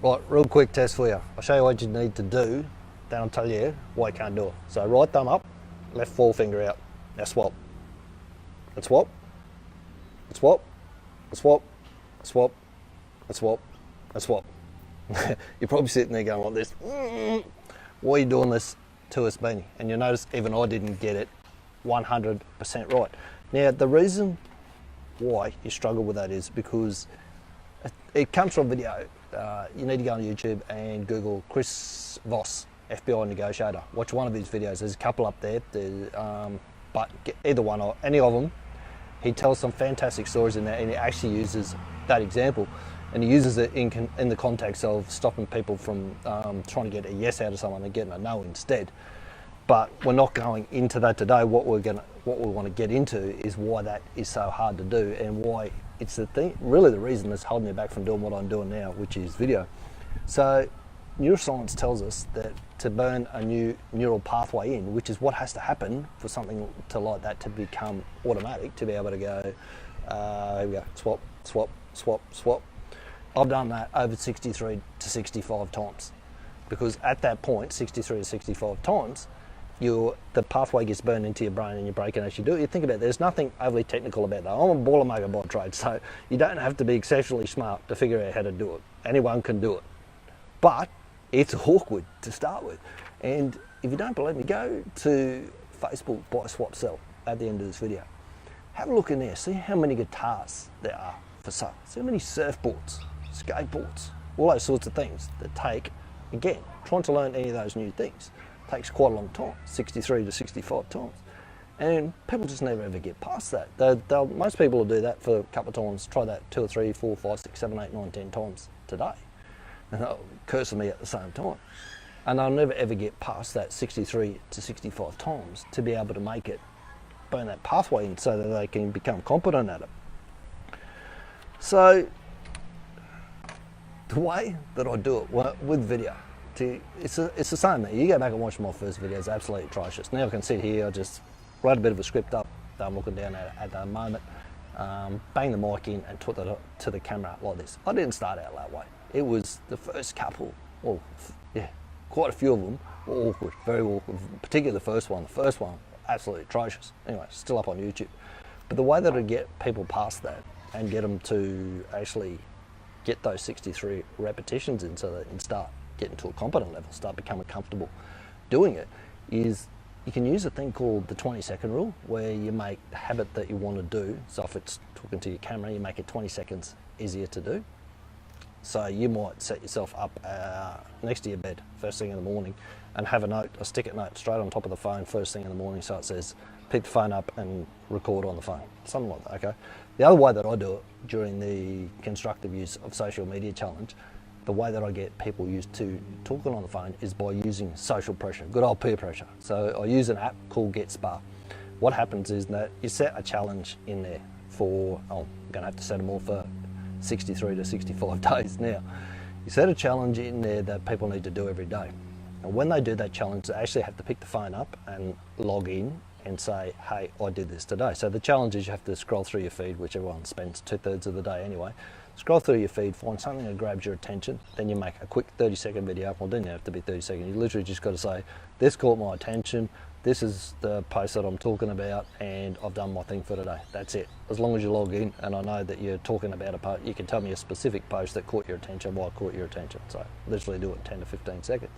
Right, real quick test for you. I'll show you what you need to do, then I'll tell you why you can't do it. So right thumb up, left forefinger out. Now swap. And swap. And swap. And swap. And swap. And swap. And swap. You're probably sitting there going like this. Why are you doing this to us, Beanie? And you'll notice even I didn't get it 100% right. Now the reason why you struggle with that is because it comes from video. You need to go on YouTube and Google Chris Voss, FBI negotiator. Watch one of his videos. There's a couple up there, but either one or any of them, he tells some fantastic stories in there, and he actually uses that example, and he uses it in the context of stopping people from trying to get a yes out of someone and getting a no instead. But we're not going into that today. What we want to get into is why that is so hard to do, and why it's the thing, really the reason that's holding me back from doing what I'm doing now, which is video. So neuroscience tells us that to burn a new neural pathway in, which is what has to happen for something to like that to become automatic, to be able to go, here we go, swap, swap, swap, swap. I've done that over 63 to 65 times, because at that point, 63 to 65 times, the pathway gets burned into your brain and your brain can actually do it. You think about it, there's nothing overly technical about that. I'm a boilermaker by trade, so you don't have to be exceptionally smart to figure out how to do it. Anyone can do it. But it's awkward to start with. And if you don't believe me, go to Facebook, buy, swap, sell at the end of this video. Have a look in there, see how many guitars there are for sale. See how many surfboards, skateboards, all those sorts of things that take, again, trying to learn any of those new things takes quite a long time, 63 to 65 times. And people just never ever get past that. Most people will do that for a couple of times, try that 2 or 3, 4, 5, 6, 7, 8, 9, 10 times today. And they'll curse at me at the same time. And they'll never ever get past that 63 to 65 times to be able to make it, burn that pathway in so that they can become competent at it. So the way that I do it with video, it's the same. You go back and watch my first video, it's absolutely atrocious. Now I can sit here, I just write a bit of a script up that I'm looking down at the moment, bang the mic in and talk to the camera like this. I didn't start out that way. It was the first couple, well, yeah, quite a few of them were awkward, very awkward, particularly the first one. The first one, absolutely atrocious. Anyway, still up on YouTube. But the way that I get people past that and get them to actually get those 63 repetitions in so that they can start getting to a competent level, start becoming comfortable doing it, is you can use a thing called the 20-second rule, where you make the habit that you want to do. So if it's talking to your camera, you make it 20 seconds easier to do. So you might set yourself up next to your bed first thing in the morning and have a stick-it note straight on top of the phone first thing in the morning, so it says pick the phone up and record on the phone, something like that, okay? The other way that I do it during the constructive use of social media challenge, the way that I get people used to talking on the phone is by using social pressure, good old peer pressure. So I use an app called GetSpar. What happens is that you set a challenge in there for, I'm gonna have to set them all for 63 to 65 days now. You set a challenge in there that people need to do every day. And when they do that challenge, they actually have to pick the phone up and log in and say, hey, I did this today. So the challenge is you have to scroll through your feed, which everyone spends 2/3 of the day anyway. Scroll through your feed, find something that grabs your attention, then you make a quick 30-second video. Well, it doesn't have to be 30 seconds. You literally just got to say, this caught my attention, this is the post that I'm talking about, and I've done my thing for today. That's it. As long as you log in and I know that you're talking about a post, you can tell me a specific post that caught your attention, why it caught your attention. So literally do it in 10 to 15 seconds.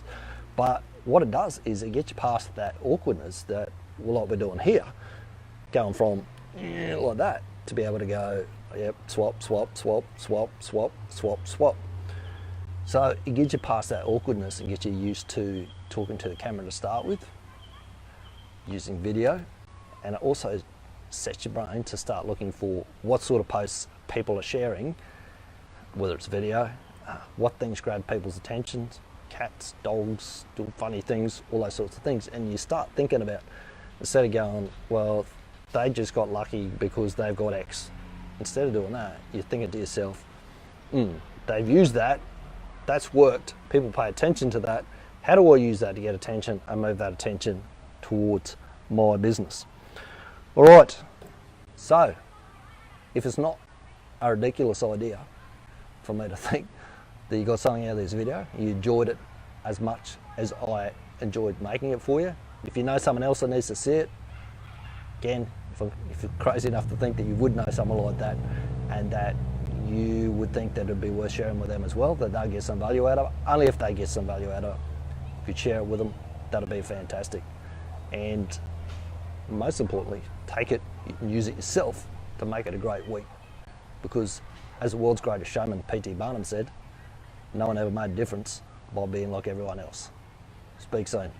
But what it does is it gets you past that awkwardness that, well, like we're doing here, going from like that to be able to go, yep, swap, swap, swap, swap, swap, swap, swap. So it gets you past that awkwardness and gets you used to talking to the camera to start with, using video, and it also sets your brain to start looking for what sort of posts people are sharing, whether it's video, what things grab people's attentions, cats, dogs, doing funny things, all those sorts of things, and you start thinking about, instead of going, well, they just got lucky because they've got X. Instead of doing that, you're thinking to yourself, they've used that, that's worked, people pay attention to that, how do I use that to get attention and move that attention towards my business? All right, so if it's not a ridiculous idea for me to think that you got something out of this video, you enjoyed it as much as I enjoyed making it for you. If you know someone else that needs to see it, again, if you're crazy enough to think that you would know someone like that and that you would think that it'd be worth sharing with them as well, that they'll get some value out of it, only if they get some value out of it. If you share it with them, that'll be fantastic. And most importantly, take it and use it yourself to make it a great week. Because as the world's greatest showman, P.T. Barnum said, no one ever made a difference by being like everyone else. Speak soon.